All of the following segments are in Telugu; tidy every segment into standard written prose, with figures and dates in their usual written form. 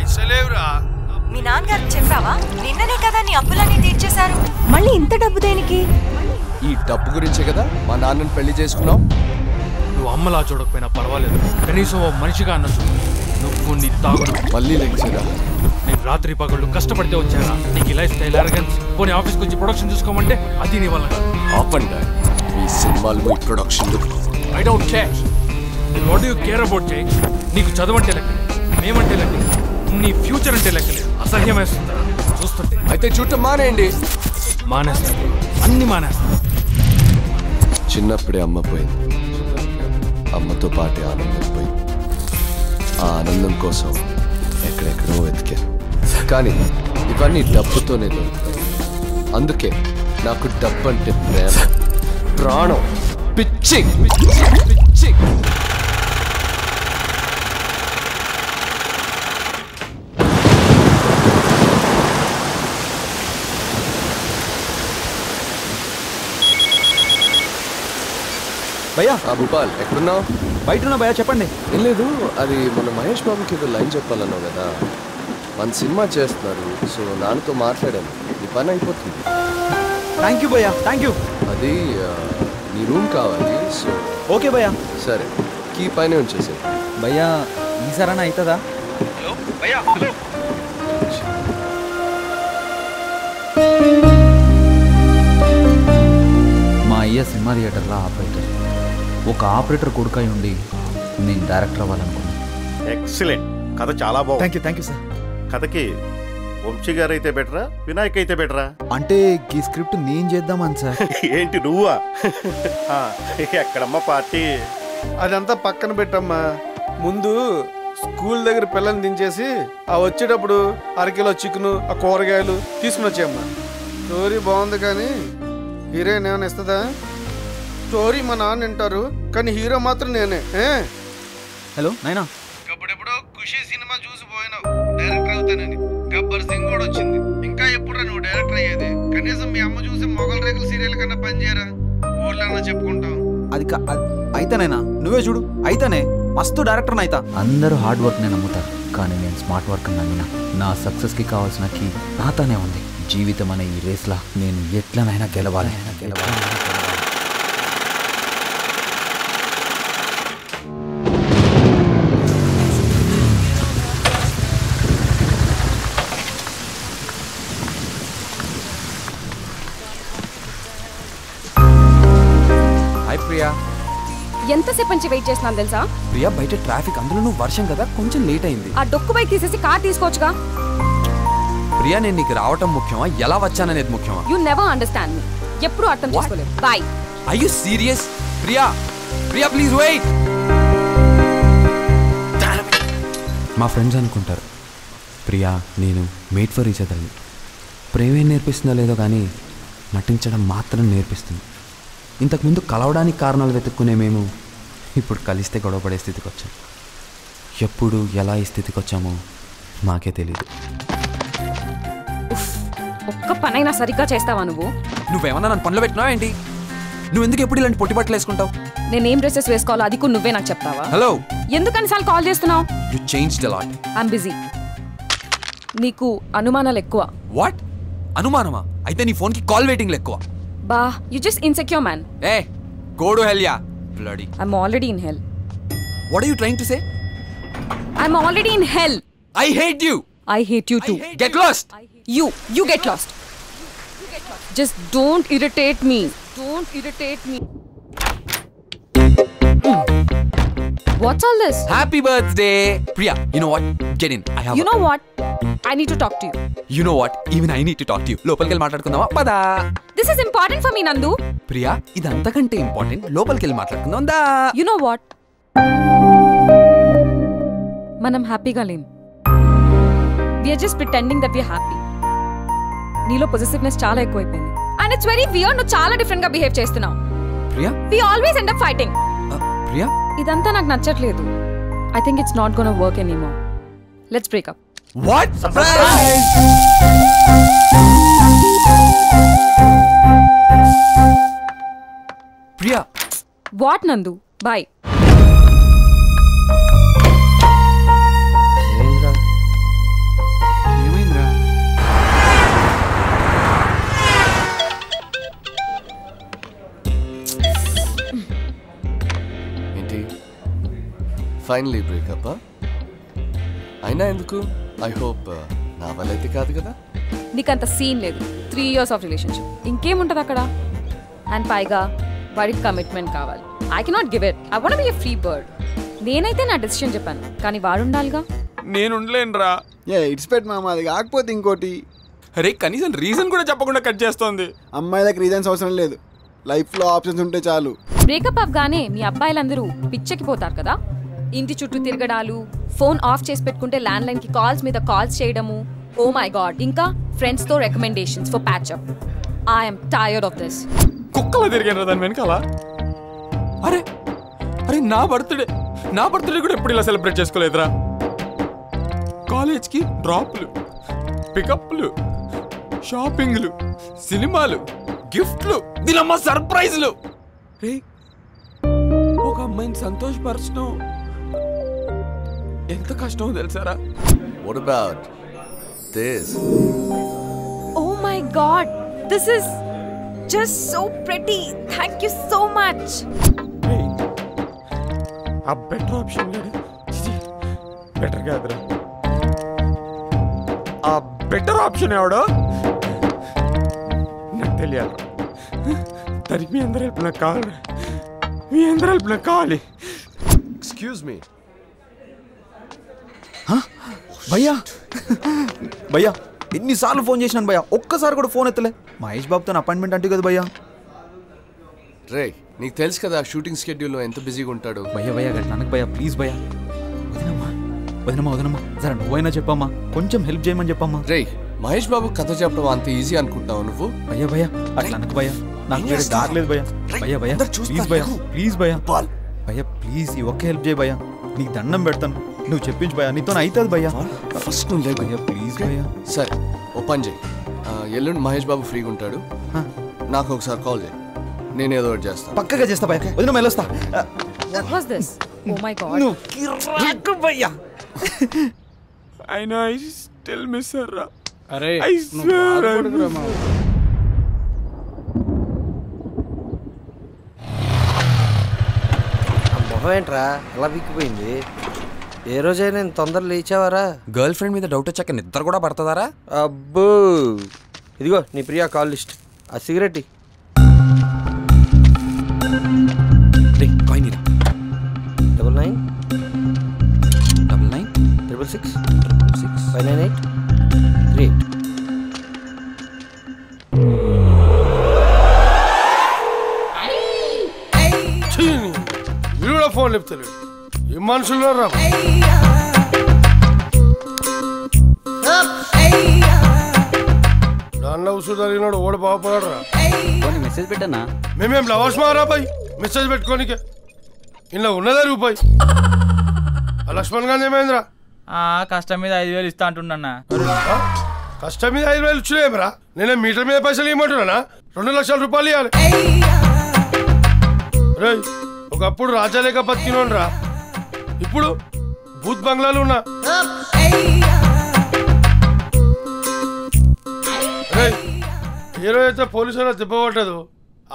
పైసలేవురా. మీ నాన్నగారికి చెప్పావా? నిన్ననే కదా నీ అప్పులన్నీ తీర్చేశారు, మళ్ళీ ఇంత డబ్బు దేనికి? ఈ డబ్బు గురించే కదా మా నాన్నని పెళ్లి చేసుకున్నావు. నువ్వు అమ్మలా చూడకపోయినా పర్వాలేదు, కనీసం ఓ మనిషిగా అన్నట్టు. నువ్వు నీ తాగుడు మళ్ళీ లెక్చరా? నేను రాత్రి పగళ్ళు కష్టపడితే వచ్చారా? నీకు ఈ లైఫ్ స్టైల్ అరగన్స్ పోనీ ఆఫీస్కి వచ్చి ప్రొడక్షన్ చూసుకోమంటే అది నీ వల్ల కాదు. ఆపండి మీ సినిమాలు, మీ production. I don't care. What you care about Jai? నీకు చదవంటే లెక్కలేదు, మేమంటే లెక్కలేదు, నీ ఫ్యూచర్ అంటే లెక్కలేదు. అసహ్యం వేస్తుందా చూస్తుంటే? అయితే చూడటం మానేయండి. మానేస్తాను, అన్ని మానేస్తాను. చిన్నప్పుడే అమ్మ పోయింది, అమ్మతో పాటే ఆనందం పోయింది. ఆ ఆనందం కోసం ఎక్కడెక్కడో వెతికాను, కానీ ఇవన్నీ డబ్బుతోనే దొరుకుతాయి. అందుకే నాకు డబ్బు అంటే ప్రేమ, ప్రాణం, పిచ్చి పిచ్చి. భయ్యా భూపాల్ ఎక్కడున్నావు? బయట ఉన్నా భయ్యా, చెప్పండి. ఏం లేదు, అది మన మహేష్ బాబుకి ఏదో లైన్ చెప్పాలన్నావు కదా, మన సినిమా చేస్తున్నారు. సో నాన్నతో మాట్లాడాను, నీ పని అయిపోతుంది. థ్యాంక్ యూ భయ్యా, థ్యాంక్ యూ. అది నీ రూమ్ కావాలి. సో ఓకే భయ్యా. సరే, కీ పైన ఉంచేసే. భయ్యా ఈసారైనా అవుతుందా? మా అయ్య సినిమా థియేటర్లో ఆపరేటర్. ఒక ఆపరేటర్ కొడుకై ఉండి నేను డైరెక్టర్ అవ్వాలనుకున్నాను. ఎక్సలెంట్, కథ చాలా బాగుంది. Thank you sir. కథకి వంశీ గారు అయితే బెటరా, వినాయక్ అయితే బెటరా? అంటే ఈ స్క్రిప్ట్ నేను చేద్దామని సార్. ఏంటి నువ్వా? ఎక్కడమ్మా పార్టీ? అదంతా పక్కన పెట్టమ్మా. ముందు స్కూల్ దగ్గర పిల్లల్ని దించేసి ఆ వచ్చేటప్పుడు అరకిలో చికెను, ఆ కూరగాయలు తీసుకుని వచ్చాయమ్మా. స్టోరీ బాగుంది కానీ హీరోయిన్ ఏమైనా ఇస్తుందా? స్టోరీ మా నాన్న వింటారు కానీ హీరో మాత్రం నేనే. హలో నాయనా. అప్పుడెప్పుడో ఖుషి సినిమా చూసి పోయినావు డైరెక్టర్ అవుతానని. గబ్బర్ సింగ్ కూడా వచ్చింది. ఇంకా ఎప్పుడురా నువ్వు డైరెక్టర్ అయ్యేది? కనీసం మీ అమ్మ చూసి మొగల్ రేకుల సీరియల్ కన్నా పనిచేయరా? ఊర్లో చెప్పుకుంటాం. అది అయితేనైనా నువ్వే చూడు, అయితేనే మస్తు డైరెక్టర్ అయితా. అందరూ హార్డ్ వర్క్ నేను నమ్ముతారు, కానీ నేను స్మార్ట్ వర్క్ నమ్మినా. నా సక్సెస్కి కావాల్సిన కీ నాతోనే ఉంది. జీవితం అనే ఈ రేస్లా నేను ఎట్లనైనా గెలవాలి. హాయ్ ప్రియా. ఎంతసేపు నుంచి వెయిట్ చేస్తున్నాను తెలుసా? ప్రియా బయట ట్రాఫిక్, అందులో నువ్వు వర్షం కదా కొంచెం లేట్ అయింది. ఆ డొక్కు బైక్ తీసేసి కార్ తీసుకోవచ్చుగా. ప్రియా నేను నీకు రావటం ముఖ్యమా, ఎలా వచ్చాననేది ముఖ్యమా? You never understand me. ఎప్పుడు అర్థం చేసుకోలేవు. Bye. Are you serious? Priya Priya please wait. మా ఫ్రెండ్స్ అనుకుంటారు ప్రియా నేను మేడ్ ఫర్ ఈచ్ అదర్ని. ప్రేమే నేర్పిస్తుందో లేదో కానీ నటించడం మాత్రం నేర్పిస్తుంది. ఇంతకుముందు కలవడానికి కారణాలు వెతుక్కునే మేము ఇప్పుడు కలిస్తే గొడవపడే స్థితికి వచ్చాం. ఎప్పుడు ఎలా ఈ స్థితికి వచ్చామో మాకే తెలీదు. ఒక్క పనైనా సరిగ్గా చేస్తావా నువ్వు? నువ్వేమన్నా నన్ను పనిలో పెట్టినావా ఏంటి? నువ్వు ఎందుకు ఎప్పుడు ఇలాంటి పొట్టి బట్టలు వేసుకుంటావు? నేనేం డ్రెస్సెస్ వేసుకోవాలో అది కూడా నువ్వే నాకు చెప్తావా? హలో, ఎందుకనిసార్లు కాల్ చేస్తున్నావు? You changed a lot. I'm busy. నీకు అనుమానాలు ఎక్కువ. వాట్? అనుమానమా? అయితే నీ ఫోన్కి కాల్ వెయిటింగ్లు ఎక్కువ. బా, యు జస్ట్ ఇన్సెక్యూర్ మ్యాన్. ఏ go to hell ya bloody. I'm already in hell. What are you trying to say? I'm already in hell. I hate you. I hate you too. Get lost. You get lost. Just don't irritate me. Don't irritate me. What's all this? Happy birthday. Priya, you know what? Get in. I have You know what? I need to talk to you. You know what? Even I need to talk to you. లోపలికి వెళ్ళి మాట్లాడుకుందామా? పదా. This is important for me, Nandu. Priya, ఇది అంతకంటే ఇంపార్టెంట్. లోపలికి వెళ్ళి మాట్లాడుకుందాం దా. You know what? మనం హ్యాపీగా లేం. We are just pretending that we are happy. నీలో పొసెసివ్నెస్ చాలా ఎక్కువైపోయింది. And it's very weird. నువ్వు చాలా డిఫరెంట్ గా బిహేవ్ చేస్తున్నావు. Priya, We always end up fighting. Priya, ఇదంతా నాకు నచ్చట్లేదు. I think it's not gonna work anymore. Let's break up. What? Surprise! Priya. What, Nandu? Bye. ఏంద్రా, 2 ఫైనలీ బ్రేకప్. అయినా ఎందుకు? ఐ హోప్ నా వల్ల అయితే కాదు కదా. నీకంత సీన్ లేదు. 3 years ఆఫ్ రిలేషన్షిప్, ఇంకేముంటది అక్కడ? అండ్ పైగా వాడికి కమిట్మెంట్ కావాలి. I cannot give it. I want be a free bird. నేనైతే నా డెసిషన్ చెప్పాను, కానీ వాడు ఉండాలిగా. నేను ఉండలేనురా. ఇట్స్ పెట్ మామ, అది కాకపోతే ఇంకోటి. అరే కనీసం రీజన్ కూడా చెప్పకుండా కట్ చేస్తోంది. అమ్మాయి దగ్గర రీజన్స్ అవసరం లేదు, లైఫ్లో ఆప్షన్స్ ఉంటే చాలు. బ్రేకప్ అవగానే మీ అబ్బాయిలందరూ పిచ్చెక్కిపోతారు కదా. ఇంటి చుట్టూ తిరగడాలు, ఫోన్ ఆఫ్ చేసి పెట్టుకుంటే ల్యాండ్ లైన్ కి కాల్స్ మీద కాల్స్ చేయడము. Oh my God. ఇంకా ఫ్రెండ్స్ తో recommendations for patch up. I'm tired of this. కుక్కలా తిరిగాను దాని వెనకాల. అరే అరే నా బర్త్డే కూడా ఎప్పుడు ఇలా సెలబ్రేట్ చేసుకోలేదురా. కాలేజ్కి డ్రాప్లు, పికప్లు, షాపింగ్లు, సినిమాలు, గిఫ్ట్లు, దీనమ్మ సర్ప్రైజ్లు. రే ఒక అమ్మాయిని సంతోషపరచడం ఎంత కష్టమో తెలుసారా? What about this? Oh my god, this is just so pretty. Thank you so much. ఆ బెటర్ ఆప్షన్ లేదు. బెటర్ కాదురా, ఆ బెటర్ ఆప్షన్ ఎవడో నాకు తెలియాలి. దానికి మీ అందరి హెల్ప్ నాకు కావాలి. మీ అందరి హెల్ప్ నాకు కావాలి. Excuse me. భయ్యా ఎన్నిసార్లు ఫోన్ చేసినాను భయ్యా, ఒక్కసారి కూడా ఫోన్ ఎత్తలే. మహేష్ బాబుతో అపాయింట్మెంట్ అంటే కదా భయ్యా. రే నీకు తెలుసు కదా షూటింగ్ షెడ్యూల్లో ఎంత బిజీగా ఉంటాడు. భయ్యా గట్లా అనకు భయ్యా, ప్లీజ్ భయ్యా. వదినమ్మా సరే నువ్వైనా చెప్పమ్మా, కొంచెం హెల్ప్ చేయమని చెప్పమ్మా. రే మహేష్ బాబు కథ చెప్పడం అంత ఈజీ అనుకుంటావు నువ్వు? భయ్యా అట్లా అనకు భయ్యా, నాకు వేరే దారి లేదు భయ్యా. భయ్యా ప్లీజ్ భయ్యా ప్లీజ్ ఈ ఒక్క హెల్ప్ చేయ భయ్యా, నీకు దండం పెడతాను, నువ్వు చెప్పించు భయ్యా, నీతో అవుతుంది భయ్యా. ఫస్ట్ నువ్వు లేదు భయ్యా ప్లీజ్ భయ్యా. సరే ఓ పని చేయి, ఎల్లుండి మహేష్ బాబు ఫ్రీగా ఉంటాడు, నాకు ఒకసారి కాల్ చేయి, నేను ఏదో ఒకటి చేస్తాను. పక్కగా చేస్తా భయ్యా, వదిన వెళ్ళొస్తా. What was this? Oh my god. నువ్వు కిర్రాకు భయ్యా. I know I still miss her. అరే I swear మొహం ఏంట్రా ఎలా విక్కిపోయింది? ఏ రోజైనా నేను తొందరగా లేచావారా? గర్ల్ ఫ్రెండ్ మీద డౌట్ వచ్చాక నిద్ర కూడా పడుతుందారా? అబ్బో ఇదిగో నీ ప్రియా కాల్ లిస్ట్, ఆ సిగరెట్ 99 666 598 38. వీడు కూడా ఫోన్ లేపుతలేడు, ఏం మనుషులు రా. దానిలో ఉసు జరిగినాడు ఓడి బాగుపడాడు రా. మెసేజ్ పెట్టానా? మేమేం లవర్స్ మారా బాయ్ మెసేజ్ పెట్టుకోనికే, ఇలా ఉన్నదా రూపాయి. లక్ష్మణ్ గాంధీ ఏమైందిరా? కష్టం మీద 5,000 ఇస్తా అంటున్నా. కష్టం మీద 5,000 ఇచ్చులేమరా? నేనే మీటర్ మీద పైసలు ఇవ్వమంటున్నా, 2 లక్షల రూపాయలు ఇవ్వాలి. రే ఒకప్పుడు రాజాలేక బతికినోను రా, ఇప్పుడు భూత్ బంగ్లాలు ఉన్నా. రే ఏ రోజైతే పోలీసు అయినా దెబ్బ పట్టదు,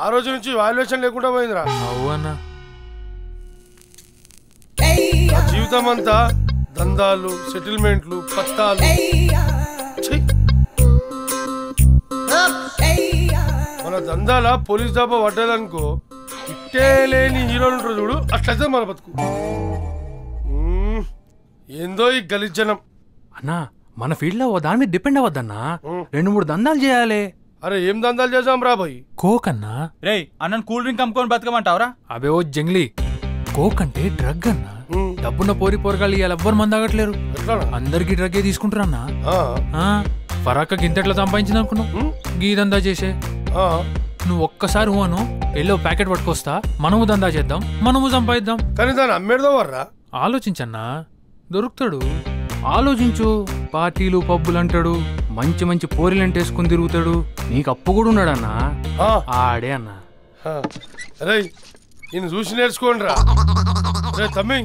ఆ రోజు నుంచి వాల్యుయేషన్ లేకుండా పోయిందిరా. అవునా? జీవితం అంతా దందాలు, సెటిల్మెంట్లు, పత్తాలు. మన దందాల పోలీస్ దాబా పడ్డదనుకో, ఇట్టే లేని హీరోలు ఉంటారు చూడు, అట్లయితే మన బతుకు. ఏందో ఈ గలీజనం. అన్నా మన ఫీల్డ్ లో ఓ దాని మీద డిపెండ్ అవ్వద్దన్నా, 2-3 దందాలు చేయాలి. అరే ఏం దందాలు చేసాం రా బాయ్? కోక్ అన్నా. రే అన్న కూల్ డ్రింక్ అమ్ముకొని బతకమంటావురా? అవే ఓ జంగ్లీ. కోక్ అంటే డ్రగ్ అన్నా, డబ్బున్న పోరిగాళ్ళు ఇవాళ ఎవ్వరు మంది తాగట్లేరు, అందరికి డ్రగ్గే తీసుకుంటారన్నా. ఫరాకకి ఇంతట్లా సంపాదించింది అనుకున్నావు, గీ దందా చేసే. నువ్వు ఒక్కసారి అను, ఎల్లో ప్యాకెట్ పట్టుకొస్తా, మనము దందా చేద్దాం, మనము సంపాదిద్దాం. కానీ దాన్ని అమ్మేడదో వర్రా? ఆలోచించన్నా, దొరుకుతాడు. ఆలోచించు. పార్టీలు పబ్బులు అంటాడు, మంచి మంచి పోరీలంటే వేసుకుని తిరుగుతాడు, నీకు అప్పు కూడా ఉన్నాడన్నా. ఆడే అన్నా. రే ఈయన చూసి నేర్చుకోండి రా. రే తమ్మి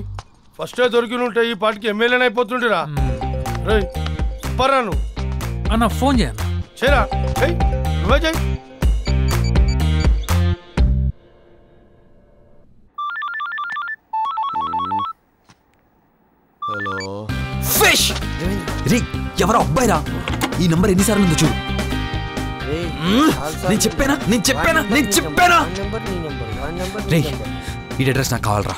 ఫస్టే దొరికిన ఉంటే ఈ పార్టీకి ఎమ్మెల్యేని అయిపోతుండేరా. రే సూపర్ నువ్వు అన్న, ఫోన్ చేయన్నా. చేయరా? నువ్వే చేయి. హలో ఫిష్ రే ఎవరో అబ్బాయిరా ఈ నంబర్ ఎన్నిసార్లు ఉందో చూడు నేను చెప్పానా రే ఈ అడ్రస్ నాకు కావాలరా